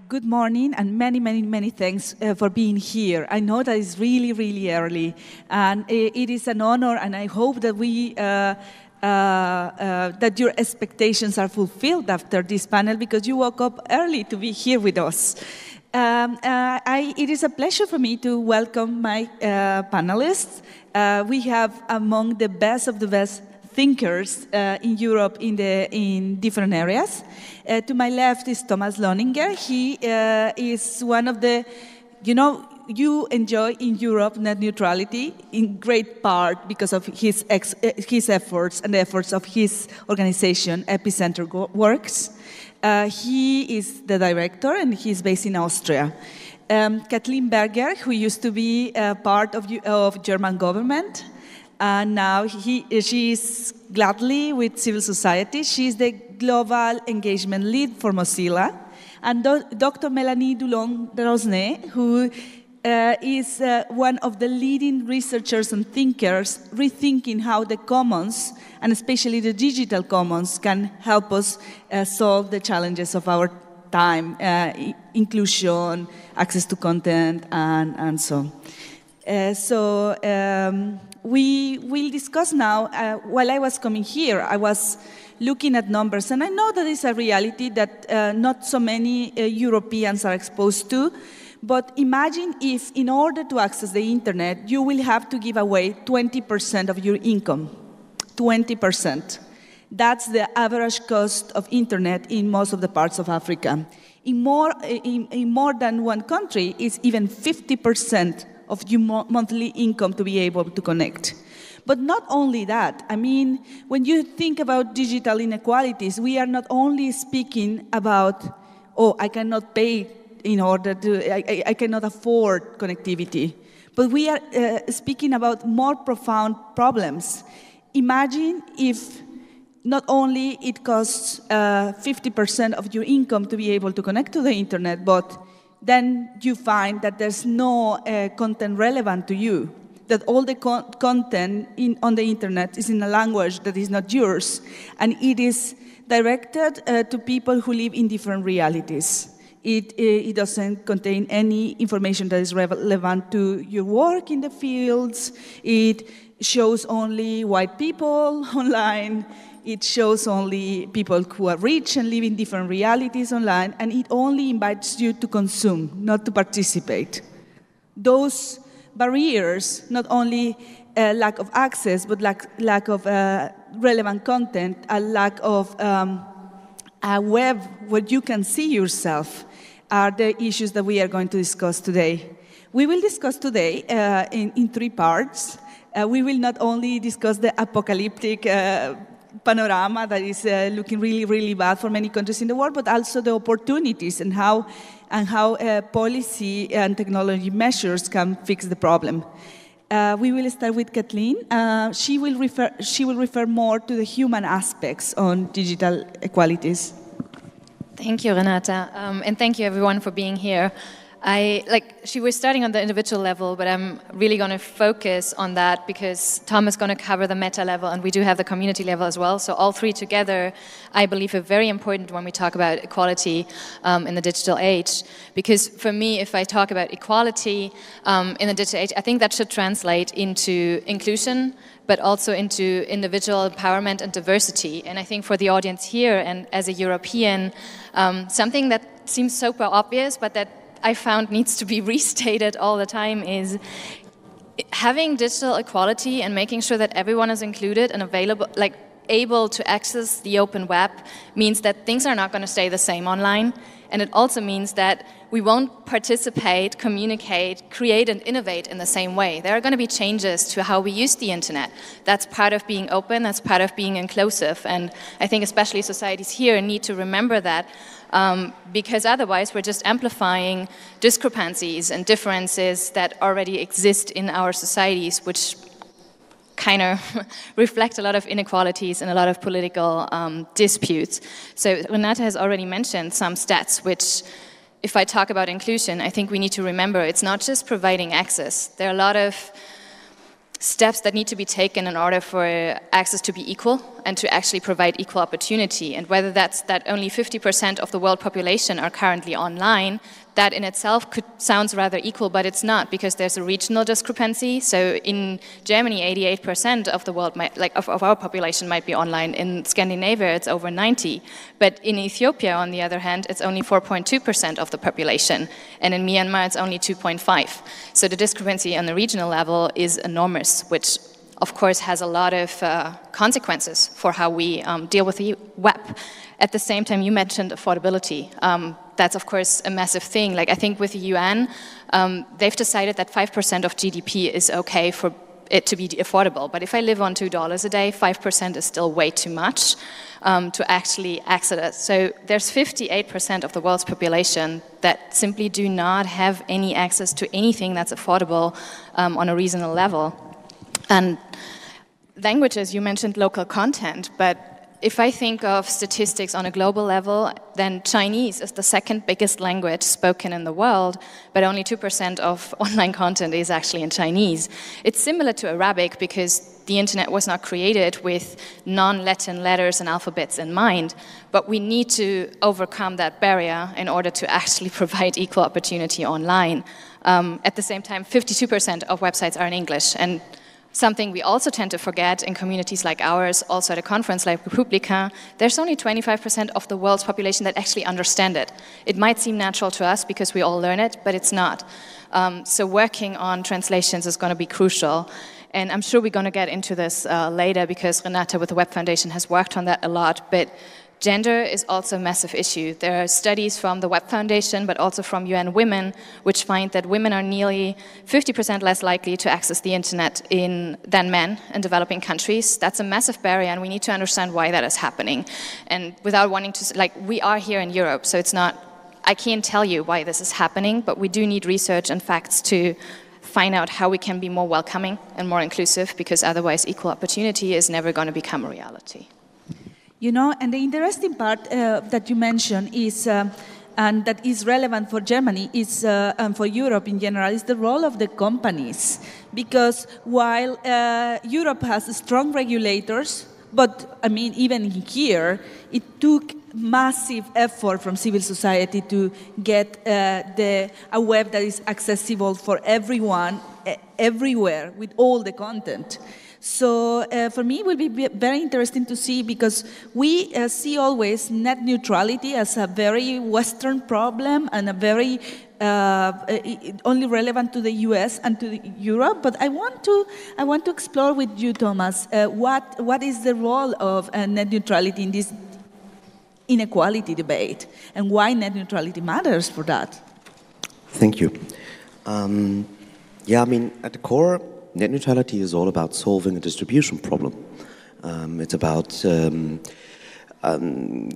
Good morning, and many thanks for being here. I know that it's really early, and it is an honor, and I hope that that your expectations are fulfilled after this panel, because you woke up early to be here with us. It is a pleasure for me to welcome my panelists. We have among the best of the best thinkers in Europe in different areas. To my left is Thomas Lohninger. He is one of the, you enjoy in Europe net neutrality in great part because of his efforts and the efforts of his organization, Epicenter Works. He is the director, and he's based in Austria. Cathleen Berger, who used to be part of German government, and now she is gladly with civil society. She's the global engagement lead for Mozilla. And Dr. Melanie Dulong Rosnay, who is one of the leading researchers and thinkers rethinking how the commons, and especially the digital commons, can help us solve the challenges of our time, inclusion, access to content, and so on. We will discuss now, while I was coming here, I was looking at numbers, and I know that it's a reality that not so many Europeans are exposed to, but imagine if, in order to access the internet, you will have to give away 20% of your income. 20%. That's the average cost of internet in most of the parts of Africa. In more than one country, it's even 50% of your monthly income to be able to connect. But not only that, I mean, when you think about digital inequalities, we are not only speaking about, I cannot pay in order to, I cannot afford connectivity, but we are speaking about more profound problems. Imagine if not only it costs 50% of your income to be able to connect to the internet, but then you find that there's no content relevant to you, that all the content on the internet is in a language that is not yours, and it is directed to people who live in different realities. It doesn't contain any information that is relevant to your work in the fields. It shows only white people online. It shows only people who are rich and live in different realities online, and it only invites you to consume, not to participate. Those barriers, not only lack of access, but lack of relevant content, a lack of a web where you can see yourself, are the issues that we are going to discuss today. We will discuss today in three parts. We will not only discuss the apocalyptic panorama that is looking really bad for many countries in the world, but also the opportunities and how policy and technology measures can fix the problem. We will start with Cathleen. She will refer more to the human aspects on digital equalities. Thank you, Renata, and thank you everyone for being here. She was starting on the individual level, but I'm really going to focus on that because Tom is going to cover the meta level, and we do have the community level as well. So all three together, I believe, are very important when we talk about equality in the digital age. Because for me, if I talk about equality in the digital age, I think that should translate into inclusion, but also into individual empowerment and diversity. And I think for the audience here, and as a European, something that seems super obvious, but that I found needs to be restated all the time is having digital equality and making sure that everyone is included and available, able to access the open web, means that things are not going to stay the same online. And it also means that we won't participate, communicate, create and innovate in the same way. There are going to be changes to how we use the internet. That's part of being open, that's part of being inclusive. And I think especially societies here need to remember that because otherwise we're just amplifying discrepancies and differences that already exist in our societies, which kind of reflect a lot of inequalities and a lot of political disputes. So Renata has already mentioned some stats which, if I talk about inclusion, I think we need to remember it's not just providing access. There are a lot of steps that need to be taken in order for access to be equal and to actually provide equal opportunity. And whether that's that only 50% of the world population are currently online, that in itself sounds rather equal, but it's not, because there's a regional discrepancy. So in Germany, 88% of the world, of our population might be online. In Scandinavia, it's over 90%. But in Ethiopia, on the other hand, it's only 4.2% of the population. And in Myanmar, it's only 2.5%. So the discrepancy on the regional level is enormous, which of course has a lot of consequences for how we deal with the web. At the same time, you mentioned affordability. That's of course a massive thing. Like, I think with the UN, they've decided that 5% of GDP is okay for it to be affordable. But if I live on $2 a day, 5% is still way too much to actually access it. So there's 58% of the world's population that simply do not have any access to anything that's affordable on a reasonable level. And languages, you mentioned local content, but if I think of statistics on a global level, then Chinese is the second biggest language spoken in the world, but only 2% of online content is actually in Chinese. It's similar to Arabic because the internet was not created with non-Latin letters and alphabets in mind, but we need to overcome that barrier in order to actually provide equal opportunity online. At the same time, 52% of websites are in English, and something we also tend to forget in communities like ours, also at a conference like publica, there's only 25% of the world's population that actually understand it. It might seem natural to us because we all learn it, but it's not. So working on translations is going to be crucial. And I'm sure we're going to get into this later because Renata with the Web Foundation has worked on that a lot. But gender is also a massive issue. There are studies from the Web Foundation, but also from UN Women, which find that women are nearly 50% less likely to access the internet than men in developing countries. That's a massive barrier, and we need to understand why that is happening. And without wanting to, like, we are here in Europe, so it's not, I can't tell you why this is happening, but we do need research and facts to find out how we can be more welcoming and more inclusive, because otherwise equal opportunity is never going to become a reality. You know, and the interesting part that you mentioned is, and that is relevant for Germany, is, and for Europe in general, is the role of the companies. Because while Europe has strong regulators, but I mean, even here, it took massive effort from civil society to get a web that is accessible for everyone, everywhere, with all the content. So for me, it will be very interesting to see, because we see always net neutrality as a very Western problem and a very only relevant to the US and to Europe. But I want to explore with you, Thomas, what is the role of net neutrality in this inequality debate, and why net neutrality matters for that. Thank you. Yeah, I mean, at the core, net neutrality is all about solving a distribution problem. It's about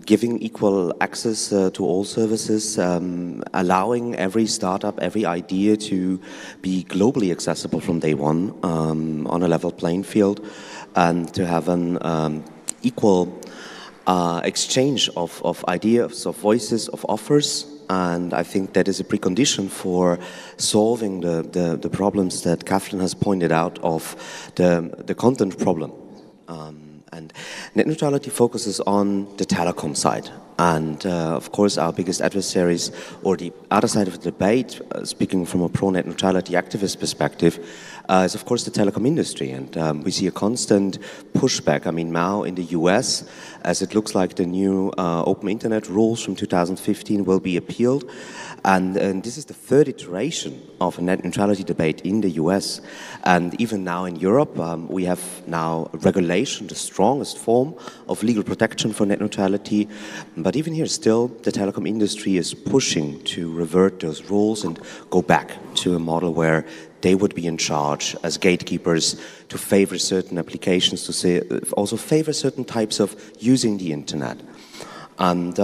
giving equal access to all services, allowing every startup, every idea to be globally accessible from day one on a level playing field, and to have an equal exchange of ideas, of voices, of offers. And I think that is a precondition for solving the problems that Cathleen has pointed out of the content problem. And net neutrality focuses on the telecom side. And of course, our biggest adversaries, or the other side of the debate, speaking from a pro-net neutrality activist perspective, is of course the telecom industry. And we see a constant pushback. I mean, now in the US, as it looks like the new open internet rules from 2015 will be appealed. And this is the third iteration of a net neutrality debate in the US. And even now in Europe, we have now regulation, the strongest form of legal protection for net neutrality. But even here, still, the telecom industry is pushing to revert those rules and go back to a model where they would be in charge as gatekeepers to favor certain applications, to say, also favor certain types of using the internet. And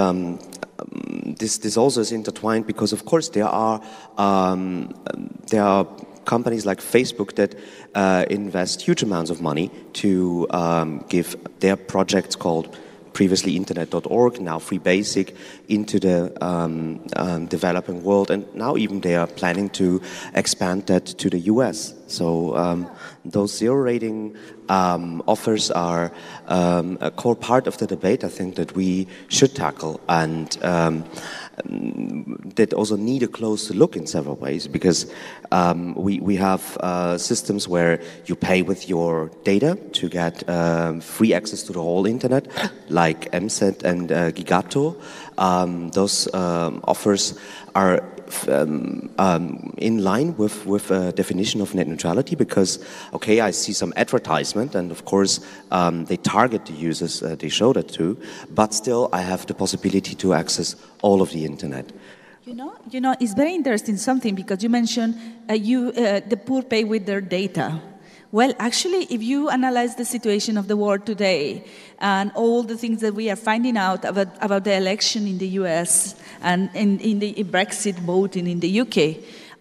this also is intertwined because, of course, there are companies like Facebook that invest huge amounts of money to give their projects called previously internet.org, now Free Basic, into the developing world, and now even they are planning to expand that to the US. So those zero rating offers are a core part of the debate, I think, that we should tackle, and that also need a closer look in several ways, because we have systems where you pay with your data to get free access to the whole internet, like MSET and Gigato. Those offers are in line with a definition of net neutrality, because, okay, I see some advertisement, and of course they target the users they show that to, but still I have the possibility to access all of the internet. You know, it's very interesting something, because you mentioned the poor pay with their data. Well, actually, if you analyze the situation of the world today and all the things that we are finding out about the election in the US and in the Brexit voting in the UK,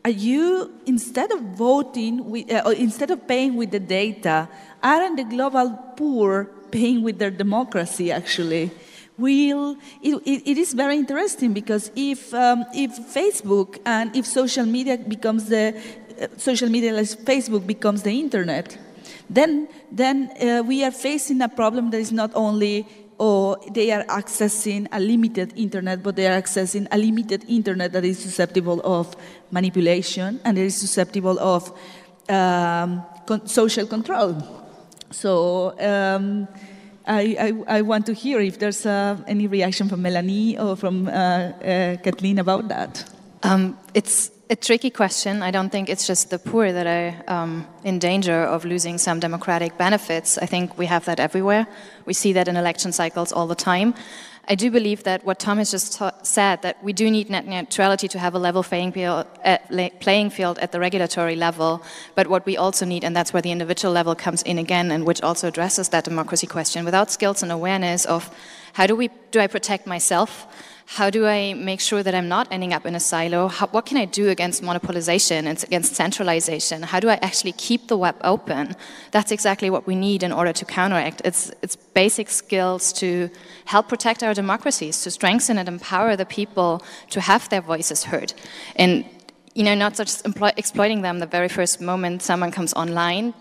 are you, instead of voting, or instead of paying with the data, aren't the global poor paying with their democracy, actually? It is very interesting, because if Facebook and if social media becomes social media like Facebook becomes the internet, then we are facing a problem that is not only they are accessing a limited internet, but they are accessing a limited internet that is susceptible of manipulation and it is susceptible of social control. So I want to hear if there's any reaction from Melanie or from Kathleen about that. It's a tricky question. I don't think it's just the poor that are in danger of losing some democratic benefits. I think we have that everywhere. We see that in election cycles all the time. I do believe that what Thomas just said, that we do need net neutrality to have a level playing field at the regulatory level, but what we also need, and that's where the individual level comes in again, and which also addresses that democracy question, without skills and awareness of how do I protect myself? How do I make sure that I'm not ending up in a silo? What can I do against monopolization and against centralization? How do I actually keep the web open? That's exactly what we need in order to counteract. It's basic skills to help protect our democracies, to strengthen and empower the people to have their voices heard. And not just exploiting them the very first moment someone comes online,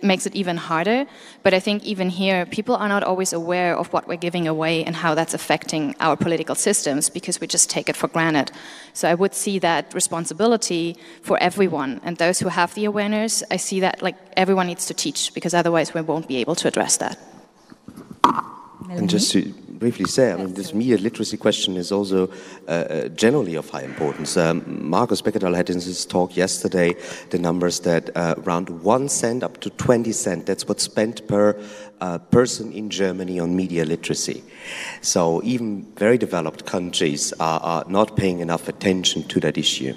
makes it even harder. But I think even here, people are not always aware of what we're giving away and how that's affecting our political systems, because we just take it for granted. So I would see that responsibility for everyone. And those who have the awareness, I see that like everyone needs to teach, because otherwise we won't be able to address that. And just to briefly say, I mean, this media literacy question is also generally of high importance. Markus Beckedahl had in his talk yesterday the numbers that around 1 cent up to 20 cents, that's what's spent per person in Germany on media literacy. So even very developed countries are not paying enough attention to that issue.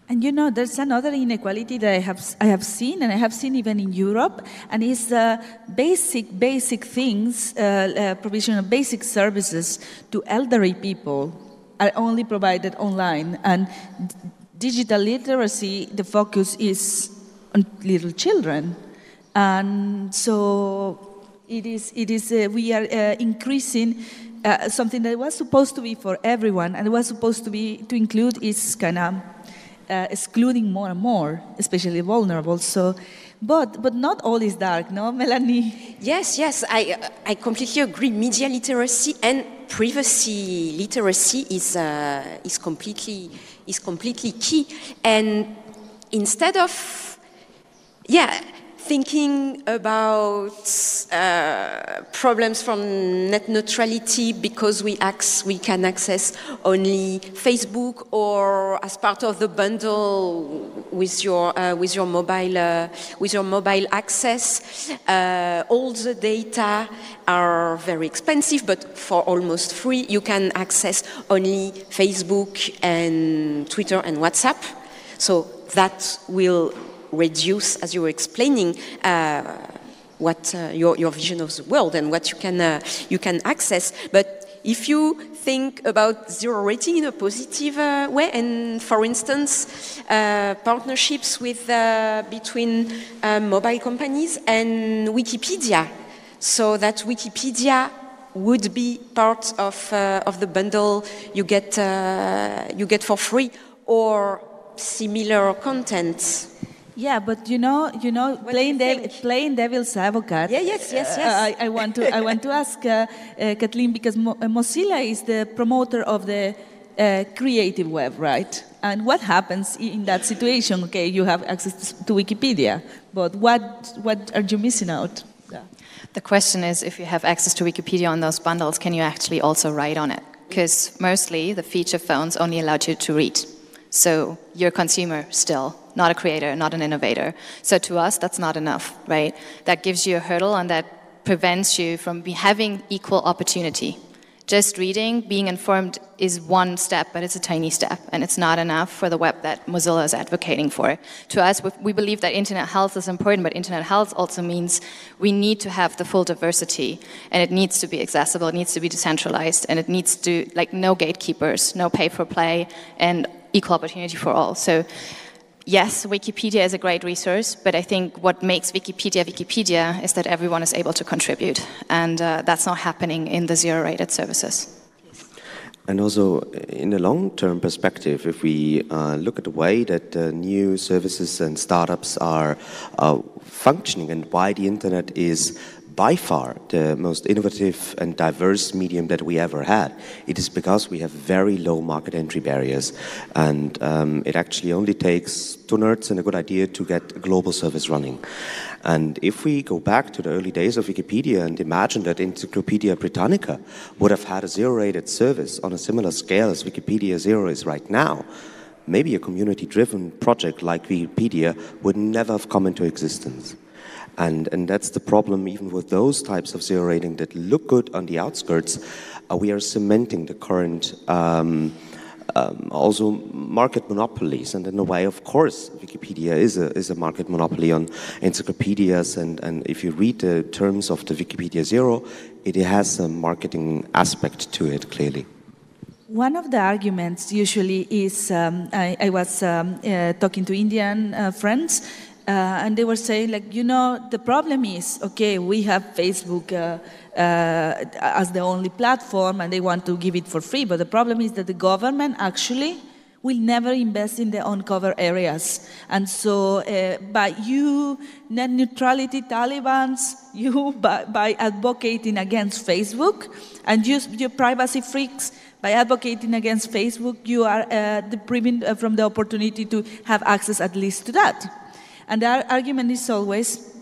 And there's another inequality that I have seen, and I have seen even in Europe, and it's basic things, provision of basic services to elderly people are only provided online. And digital literacy, the focus is on little children. And so we are increasing something that was supposed to be for everyone, and was supposed to include is kind of excluding more and more, especially vulnerable. So, but not all is dark, no, Melanie? Yes, I completely agree. Media literacy and privacy literacy is completely key. And instead of thinking about problems from net neutrality because we can access only Facebook, or as part of the bundle with your mobile access. All the data are very expensive, but for almost free, you can access only Facebook and Twitter and WhatsApp. So that will reduce, as you were explaining, what your vision of the world and what you can access. But if you think about zero rating in a positive way, and for instance, partnerships between mobile companies and Wikipedia, so that Wikipedia would be part of the bundle you get for free, or similar content. Yeah, but you know, playing devil's advocate. Yeah, yes. I want to ask Kathleen, because Mozilla is the promoter of the creative web, right? And what happens in that situation? Okay, you have access to Wikipedia, but what are you missing out? Yeah. The question is, if you have access to Wikipedia on those bundles, can you actually also write on it? Because mostly the feature phones only allowed you to read. So you're a consumer still, not a creator, not an innovator. So to us, that's not enough, right? That gives you a hurdle, and that prevents you from having equal opportunity. Just reading, being informed is one step, but it's a tiny step, and it's not enough for the web that Mozilla is advocating for. To us, we believe that internet health is important, but internet health also means we need to have the full diversity, and it needs to be accessible, it needs to be decentralized, and it needs to, like, no gatekeepers, no pay-for-play, and equal opportunity for all. So yes, Wikipedia is a great resource, but I think what makes Wikipedia is that everyone is able to contribute, and that's not happening in the zero-rated services. And also, in a long-term perspective, if we look at the way that new services and startups are functioning, and why the internet is by far the most innovative and diverse medium that we ever had, it is because we have very low market entry barriers. And it actually only takes two nerds and a good idea to get a global service running. And if we go back to the early days of Wikipedia and imagine that Encyclopedia Britannica would have had a zero-rated service on a similar scale as Wikipedia Zero is right now, maybe a community-driven project like Wikipedia would never have come into existence. And that's the problem even with those types of zero rating that look good on the outskirts. We are cementing the current also market monopolies. And in a way, of course, Wikipedia is a market monopoly on encyclopedias. And if you read the terms of the Wikipedia Zero, it has a marketing aspect to it, clearly. One of the arguments usually is, I was talking to Indian friends, and they were saying, like, you know, the problem is, okay, we have Facebook as the only platform, and they want to give it for free, but the problem is that the government actually will never invest in the uncovered areas. And so by you, net neutrality Talibans, you by advocating against Facebook, and you privacy freaks, by advocating against Facebook, you are depriving from the opportunity to have access at least to that. And the argument is always,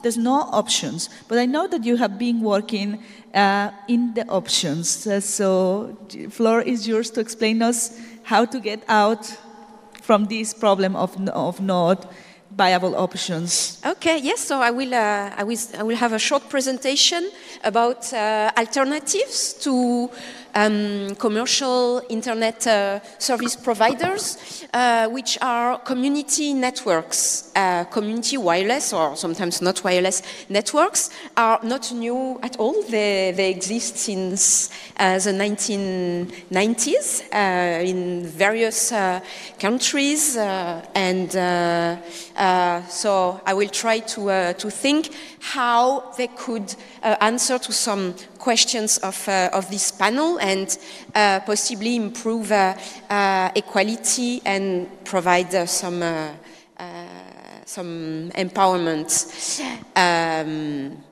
there's no options. But I know that you have been working in the options. So the floor is yours to explain us how to get out from this problem of not viable options. Okay, yes, so I will have a short presentation about alternatives to commercial internet service providers, which are community networks. Community wireless, or sometimes not wireless networks, are not new at all. They exist since the 1990s in various countries, and so I will try to think how they could answer to some questions of this panel, and possibly improve equality and provide some empowerment,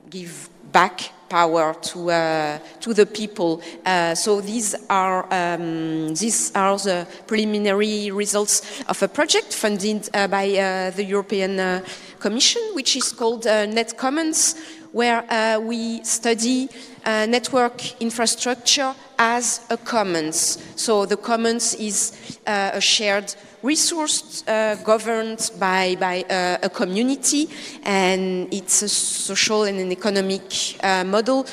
give back power to the people. So these are the preliminary results of a project funded by the European Commission, which is called Net Commons, where we study network infrastructure as a commons. So the commons is a shared resource governed by a community, and it's a social and an economic model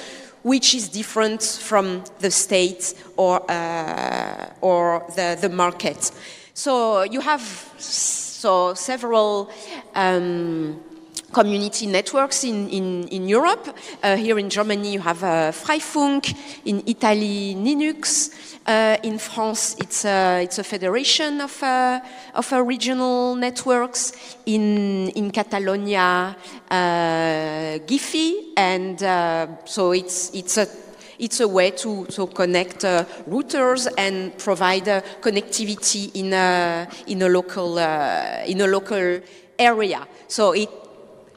which is different from the state or the market. So you have several community networks in Europe. Here in Germany you have Freifunk, in Italy Linux, in France it's a federation of regional networks, in Catalonia Gifi, and so it's It's a way to connect routers and provide connectivity in a local area. So it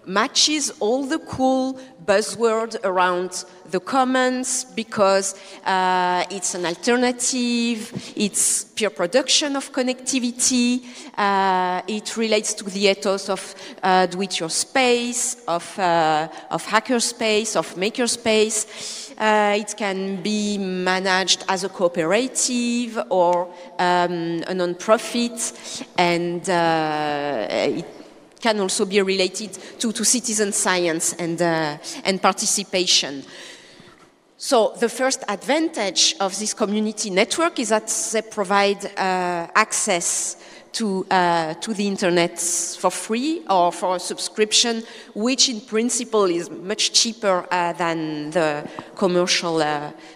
matches all the cool buzzwords around the commons because it's an alternative, it's pure production of connectivity, it relates to the ethos of do-it-your-space, of hackerspace, of makerspace. It can be managed as a cooperative or a non-profit, and it can also be related to citizen science and participation. So the first advantage of this community network is that they provide access to the internet for free or for a subscription, which in principle is much cheaper than the commercial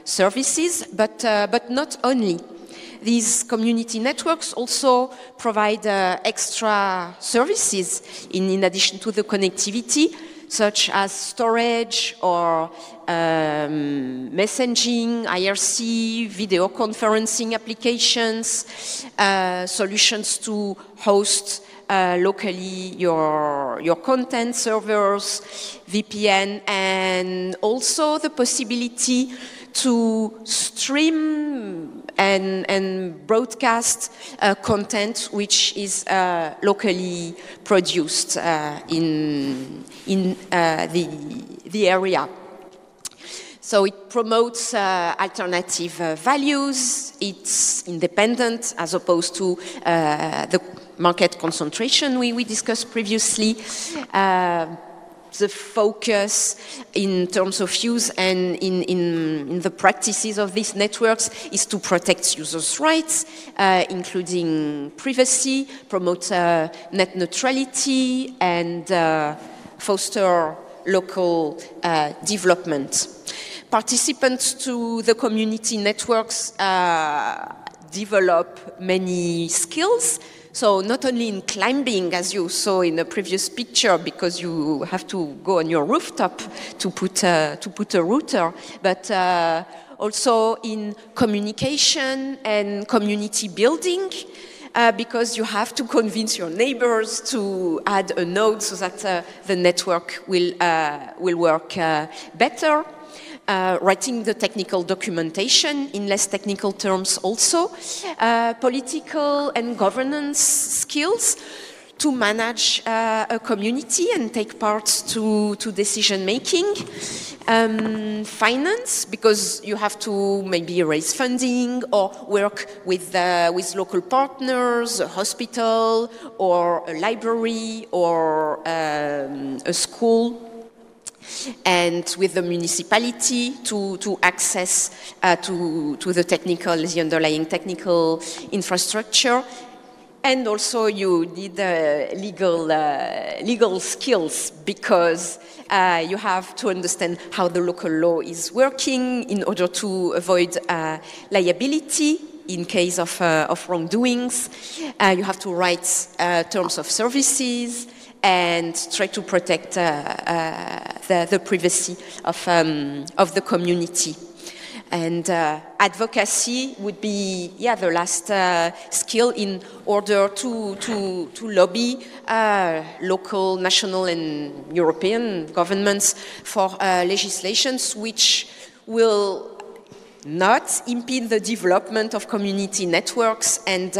services, but not only. These community networks also provide extra services in addition to the connectivity, such as storage or messaging, IRC, video conferencing applications, solutions to host locally your content servers, VPN, and also the possibility to stream and broadcast content which is locally produced in the area. So it promotes alternative values, it's independent as opposed to the market concentration we discussed previously. The focus in terms of use and in the practices of these networks is to protect users' rights, including privacy, promote net neutrality, and foster local development. Participants to the community networks develop many skills. So not only in climbing, as you saw in the previous picture, because you have to go on your rooftop to put a router, but also in communication and community building, because you have to convince your neighbors to add a node so that the network will work better. Writing the technical documentation in less technical terms also, political and governance skills to manage a community and take part to decision making, finance, because you have to maybe raise funding or work with local partners, a hospital or a library or a school, and with the municipality to access to the underlying technical infrastructure. And also you need legal skills, because you have to understand how the local law is working in order to avoid liability in case of wrongdoings. You have to write terms of services and try to protect the privacy of the community. And advocacy would be, the last skill in order to lobby local, national, and European governments for legislations which will not impede the development of community networks and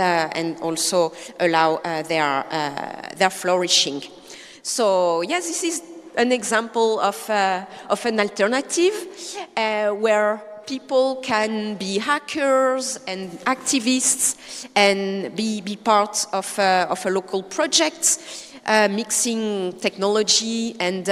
also allow their flourishing. So yes, this is an example of an alternative where people can be hackers and activists and be part of a local project, mixing technology and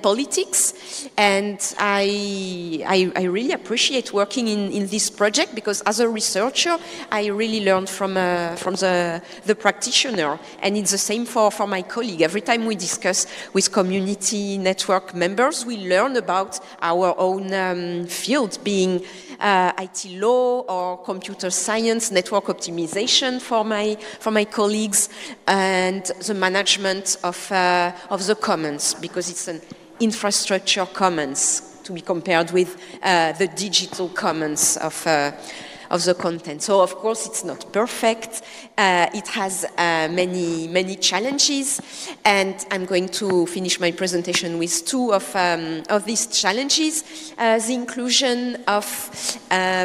politics. And I really appreciate working in this project, because as a researcher, I really learned from the practitioner. And it's the same for my colleague. Every time we discuss with community network members, we learn about our own field, being IT law or computer science, network optimization for my colleagues, and the management of the commons, because it's an infrastructure commons to be compared with the digital commons of the content. So of course it's not perfect. It has many challenges, and I'm going to finish my presentation with two of these challenges: the inclusion of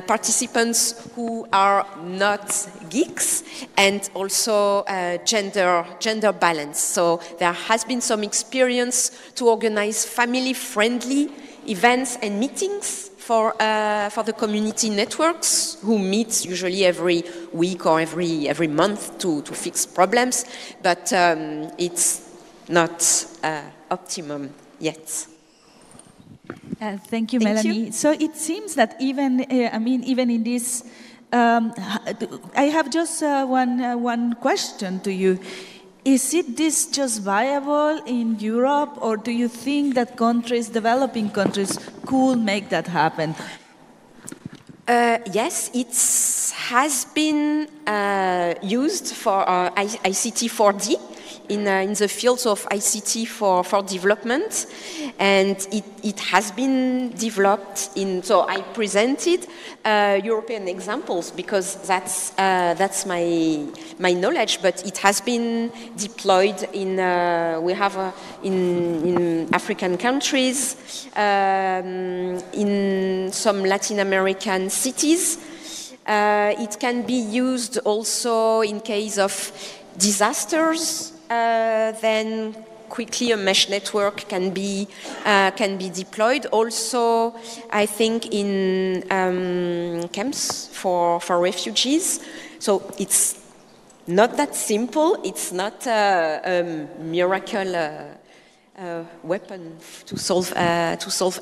participants who are not geeks, and also gender balance. So there has been some experience to organize family-friendly events and meetings for the community networks, who meet usually every week or every month to fix problems, but it's not optimum yet. Thank you, Melanie. So it seems that even in this, I have just one question to you. Is this just viable in Europe, or do you think that developing countries, could make that happen? Yes, it has been used for ICT 4D in the fields of ICT for development, and it has been developed in. So I presented European examples because that's my knowledge, but it has been deployed in in African countries, in some Latin American cities. It can be used also in case of disasters. Then quickly a mesh network can be deployed. Also, I think in camps for refugees. So it's not that simple. It's not a miracle weapon to solve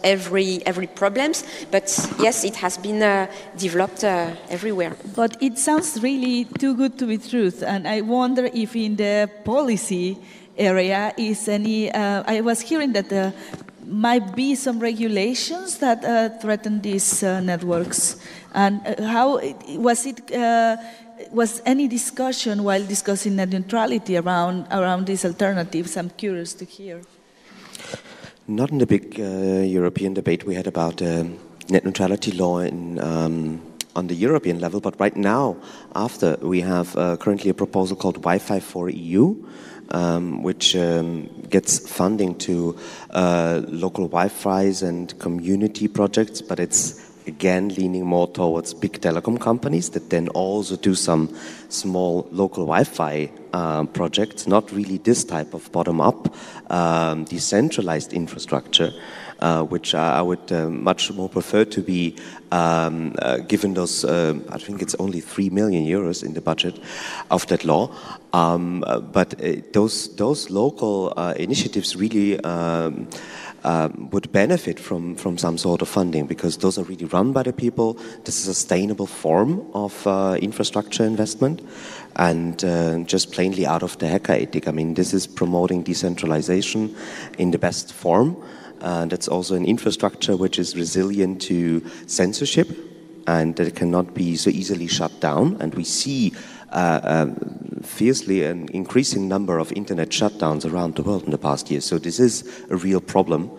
every problems. But yes, it has been developed everywhere. But it sounds really too good to be truth, and I wonder if in the policy area is any. I was hearing that there might be some regulations that threaten these networks, and how was it? Was any discussion while discussing net neutrality around these alternatives? I'm curious to hear. Not in the big European debate we had about net neutrality law on the European level, but right now, after we have currently a proposal called Wi-Fi for EU, which gets funding to local Wi-Fi's and community projects, but it's again leaning more towards big telecom companies that then also do some small local Wi-Fi projects, not really this type of bottom-up decentralized infrastructure, which I would much more prefer to be given those, I think it's only 3 million euros in the budget of that law. But those local initiatives really would benefit from some sort of funding, because those are really run by the people. This is a sustainable form of infrastructure investment, and just plainly out of the hacker ethic. I mean, this is promoting decentralization in the best form. That's also an infrastructure which is resilient to censorship, and that it cannot be so easily shut down. And we see fiercely an increasing number of internet shutdowns around the world in the past years. So this is a real problem.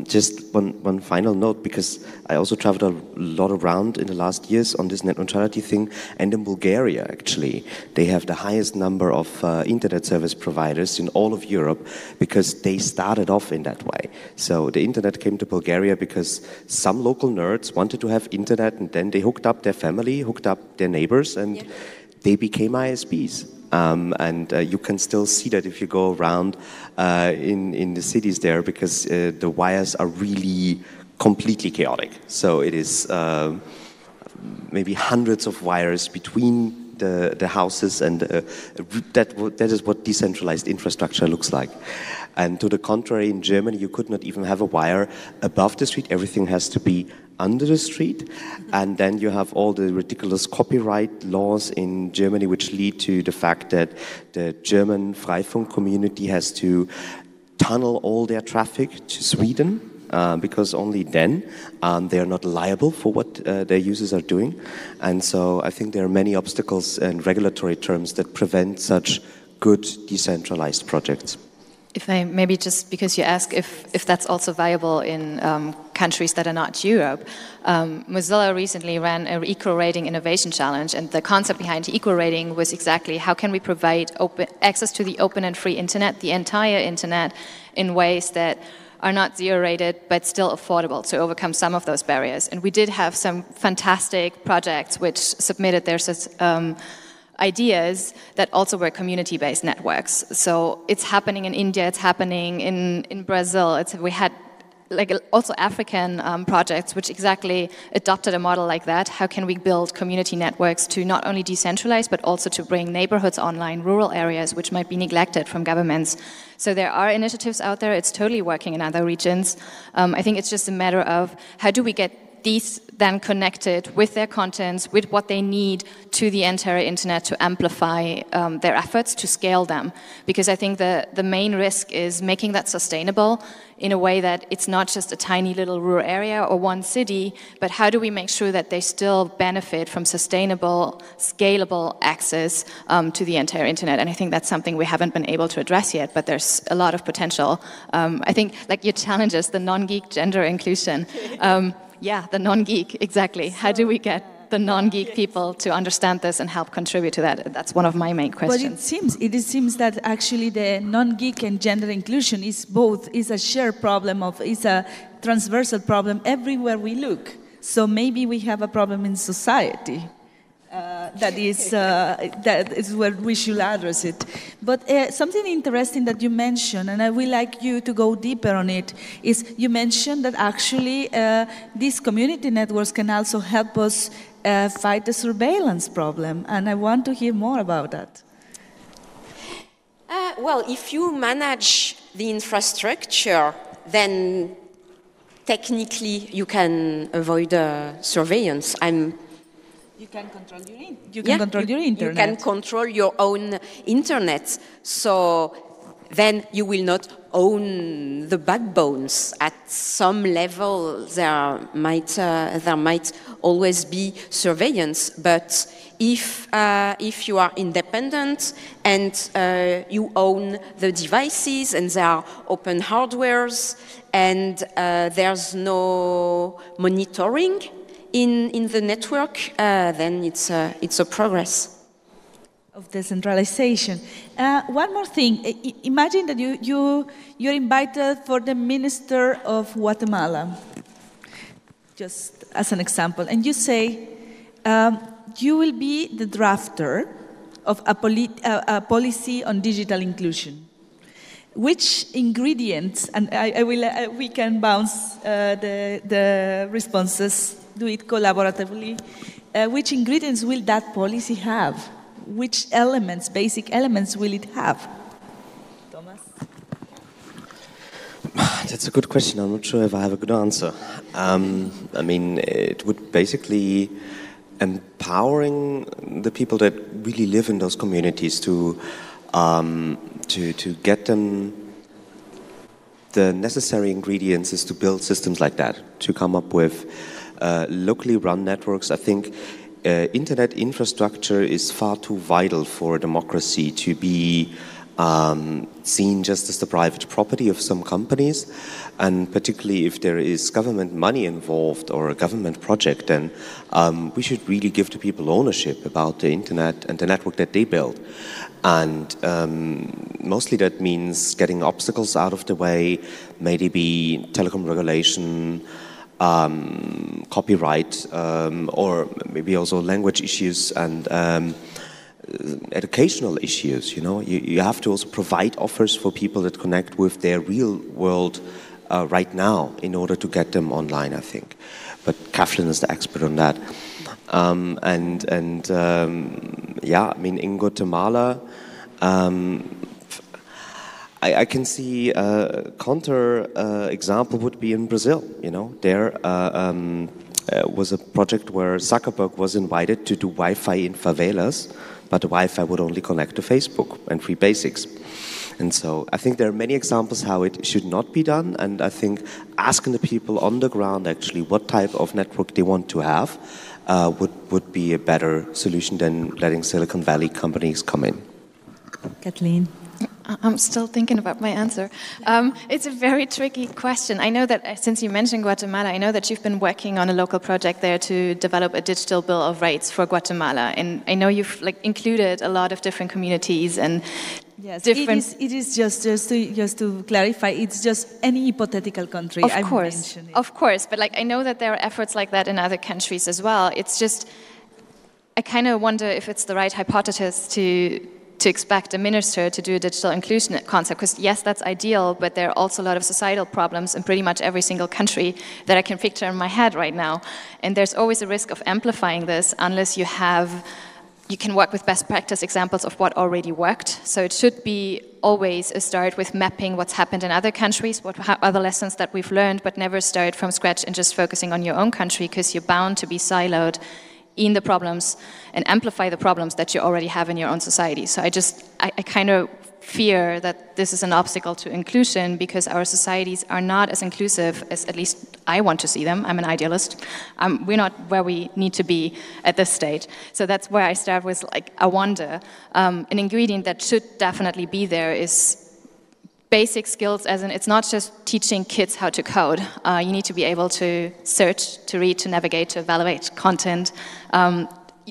Just one final note, because I also traveled a lot around in the last years on this net neutrality thing, and in Bulgaria, actually, they have the highest number of internet service providers in all of Europe, because they started off in that way. So the internet came to Bulgaria because some local nerds wanted to have internet, and then they hooked up their family, hooked up their neighbors, and they became ISPs. You can still see that if you go around in the cities there, because the wires are really completely chaotic. So it is maybe hundreds of wires between the houses, and that is what decentralized infrastructure looks like. And to the contrary, in Germany, you could not even have a wire above the street. Everything has to be under the street. And then you have all the ridiculous copyright laws in Germany, which lead to the fact that the German Freifunk community has to tunnel all their traffic to Sweden, because only then they are not liable for what their users are doing. And so I think there are many obstacles and regulatory terms that prevent such good decentralized projects. If I maybe just because you ask if that's also viable in countries that are not Europe, Mozilla recently ran an equal rating innovation challenge, and the concept behind equal rating was exactly how can we provide access to the open and free internet, the entire internet, in ways that are not zero rated but still affordable to overcome some of those barriers. And we did have some fantastic projects which submitted their ideas that also were community-based networks. So it's happening in India, it's happening in Brazil. We had like also African projects which exactly adopted a model like that. How can we build community networks to not only decentralize but also to bring neighborhoods online, rural areas which might be neglected from governments. So there are initiatives out there. It's totally working in other regions. I think it's just a matter of how do we get these then connected with their contents, with what they need to the entire internet to amplify their efforts to scale them. Because I think the main risk is making that sustainable in a way that it's not just a tiny little rural area or one city, but how do we make sure that they still benefit from sustainable, scalable access to the entire internet? And I think that's something we haven't been able to address yet, but there's a lot of potential. I think like your challenges, the non-geek gender inclusion, yeah, the non-geek, exactly. How do we get the non-geek people to understand this and help contribute to that? That's one of my main questions. But it seems that actually the non-geek and gender inclusion is a shared problem, is a transversal problem everywhere we look. So maybe we have a problem in society. That is where we should address it. But something interesting that you mentioned, and I would like you to go deeper on it, is you mentioned that actually these community networks can also help us fight the surveillance problem, and I want to hear more about that. Well, if you manage the infrastructure, then technically you can avoid surveillance. You can control your internet. You can control your own internet. So then you will not own the backbones. At some level, there might always be surveillance. But if you are independent and you own the devices and there are open hardwares and there's no monitoring in the network, then it's a progress of decentralization. One more thing. Imagine that you're invited for the Minister of Guatemala, just as an example, and you say you will be the drafter of a policy on digital inclusion. Which ingredients, and we can bounce the responses, do it collaboratively. Which ingredients will that policy have? Which elements, basic elements, will it have? Thomas? That's a good question. I'm not sure if I have a good answer. I mean, it would basically empowering the people that really live in those communities to get them the necessary ingredients is to build systems like that, to come up with locally run networks. I think internet infrastructure is far too vital for a democracy to be seen just as the private property of some companies, and particularly if there is government money involved or a government project, then we should really give the people ownership about the internet and the network that they build. And mostly that means getting obstacles out of the way, maybe telecom regulation, copyright, or maybe also language issues and educational issues. You know, you have to also provide offers for people that connect with their real world right now in order to get them online, I think. But Cathleen is the expert on that. Yeah, I mean, in Guatemala, I can see a counter example would be in Brazil. You know, there was a project where Zuckerberg was invited to do Wi-Fi in favelas, but the Wi-Fi would only connect to Facebook and free basics. And so I think there are many examples how it should not be done, and I think asking the people on the ground actually what type of network they want to have would be a better solution than letting Silicon Valley companies come in. Kathleen? I'm still thinking about my answer. It's a very tricky question. I know that since you mentioned Guatemala, I know that you've been working on a local project there to develop a digital bill of rights for Guatemala, and I know you've included a lot of different communities and yes, different. It is just to clarify. It's just any hypothetical country. Of course, but I know that there are efforts like that in other countries as well. It's just I kind of wonder if it's the right hypothesis to expect a minister to do a digital inclusion concept, because yes, that's ideal, but there are also a lot of societal problems in pretty much every single country that I can picture in my head right now. And there's always a risk of amplifying this unless you can work with best practice examples of what already worked. So it should be always a start with mapping what's happened in other countries, what other lessons that we've learned, but never start from scratch and just focusing on your own country, because you're bound to be siloed in the problems and amplify the problems that you already have in your own society. So I kind of fear that this is an obstacle to inclusion, because our societies are not as inclusive as at least I want to see them. I'm an idealist. We're not where we need to be at this stage. So that's where I start with a wonder. An ingredient that should definitely be there is basic skills, as in it's not just teaching kids how to code. You need to be able to search, to read, to navigate, to evaluate content,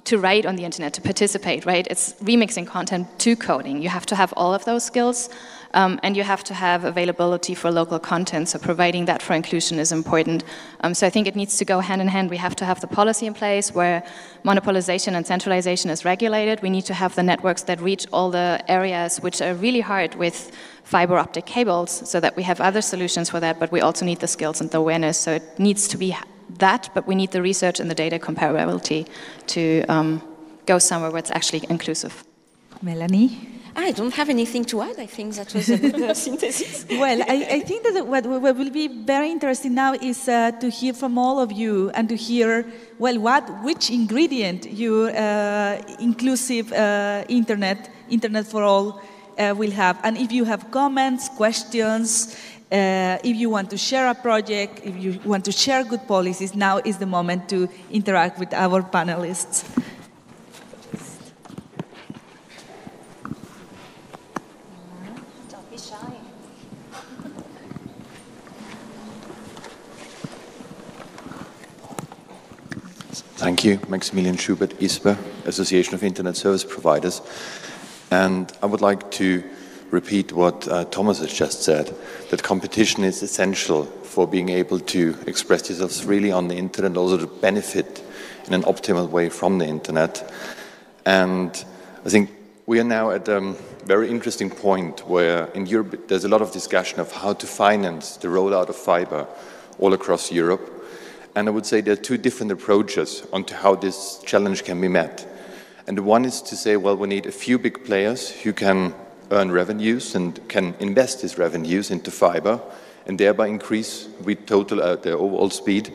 to write on the internet, to participate, right? It's remixing content to coding. You have to have all of those skills, and you have to have availability for local content, so providing that for inclusion is important. So I think it needs to go hand in hand. We have to have the policy in place where monopolization and centralization is regulated. We need to have the networks that reach all the areas which are really hard with fiber optic cables, so that we have other solutions for that, but we also need the skills and the awareness. So it needs to be that, but we need the research and the data comparability to go somewhere where it's actually inclusive. Melanie? I don't have anything to add. I think that was a good synthesis. Well, I think that what will be very interesting now is to hear from all of you and to hear, well, which ingredient your inclusive internet for all will have. And if you have comments, questions, if you want to share a project, if you want to share good policies, now is the moment to interact with our panelists. Don't be shy. Thank you. Maximilian Schubert, ISPA, Association of Internet Service Providers. And I would like to repeat what Thomas has just said, that competition is essential for being able to express yourselves freely on the internet, and also to benefit in an optimal way from the internet. And I think we are now at a very interesting point where in Europe there's a lot of discussion of how to finance the rollout of fiber all across Europe. And I would say there are two different approaches onto how this challenge can be met. And the one is to say, well, we need a few big players who can earn revenues and can invest these revenues into fiber and thereby increase their overall speed.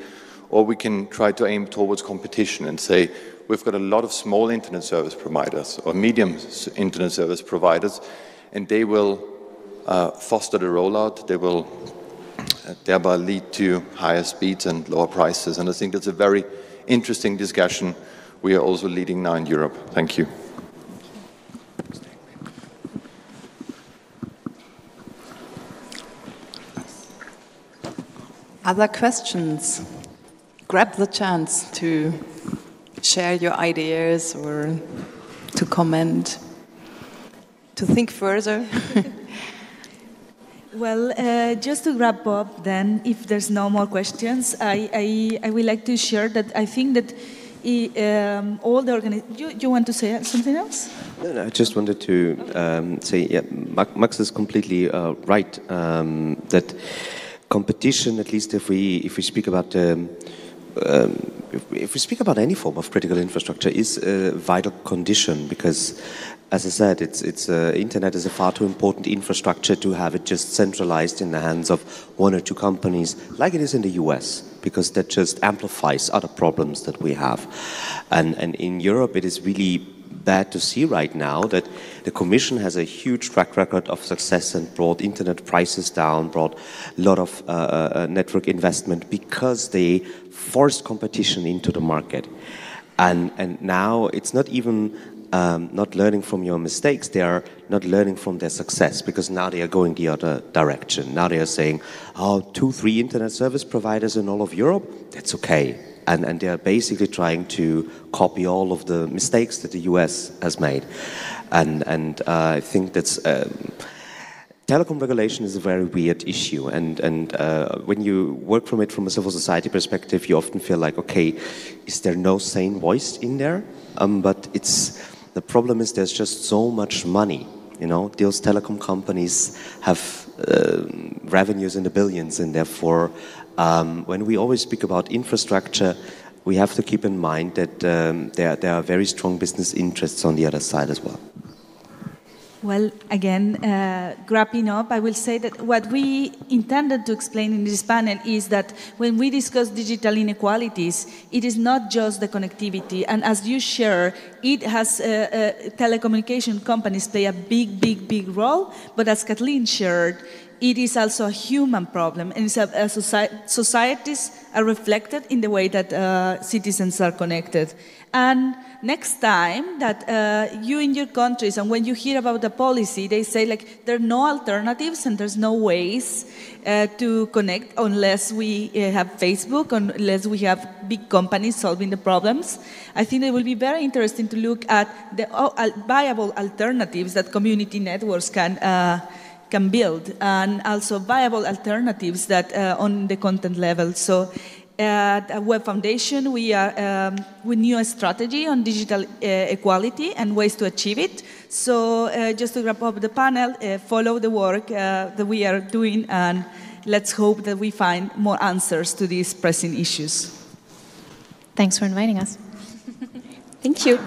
Or we can try to aim towards competition and say, we've got a lot of small internet service providers or medium internet service providers, and they will foster the rollout. They will thereby lead to higher speeds and lower prices. And I think that's a very interesting discussion we are also leading now in Europe. Thank you. Other questions? Grab the chance to share your ideas or to comment, to think further. Well, just to wrap up then, if there's no more questions, I would like to share that I think that all the organizations... You want to say something else? No, I just wanted to say, yeah, Max is completely right, that competition, at least if we speak about if we speak about any form of critical infrastructure, is a vital condition, because, as I said, internet is a far too important infrastructure to have it just centralized in the hands of one or two companies, like it is in the US, because that just amplifies other problems that we have. And in Europe, it is really bad to see right now that the Commission has a huge track record of success and brought internet prices down, brought a lot of network investment, because they forced competition into the market. And now it's not even not learning from your mistakes, they are not learning from their success, because now they are going the other direction. Now they are saying, oh, 2, 3 internet service providers in all of Europe, that's okay. And they are basically trying to copy all of the mistakes that the US has made. And I think that's... telecom regulation is a very weird issue, and when you work from it from a civil society perspective, you often feel like, okay, is there no sane voice in there? But the problem is there's just so much money. You know, those telecom companies have revenues in the billions, and therefore, when we always speak about infrastructure, we have to keep in mind that there are very strong business interests on the other side as well. Well, again, wrapping up, I will say that what we intended to explain in this panel is that when we discuss digital inequalities, it is not just the connectivity. And as you share, it has telecommunication companies play a big role. But as Kathleen shared, it is also a human problem. And societies are reflected in the way that citizens are connected. And next time that you in your countries, and when you hear about the policy, they say like there are no alternatives and there's no ways to connect unless we have Facebook, unless we have big companies solving the problems. I think it will be very interesting to look at the viable alternatives that community networks can build, and also viable alternatives that on the content level. So at Web Foundation, we knew a strategy on digital equality and ways to achieve it. So just to wrap up the panel, follow the work that we are doing, and let's hope that we find more answers to these pressing issues. Thanks for inviting us. Thank you.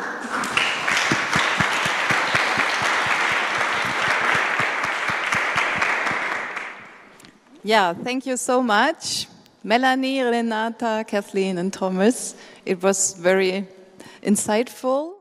Yeah, thank you so much. Melanie, Renata, Kathleen, and Thomas. It was very insightful.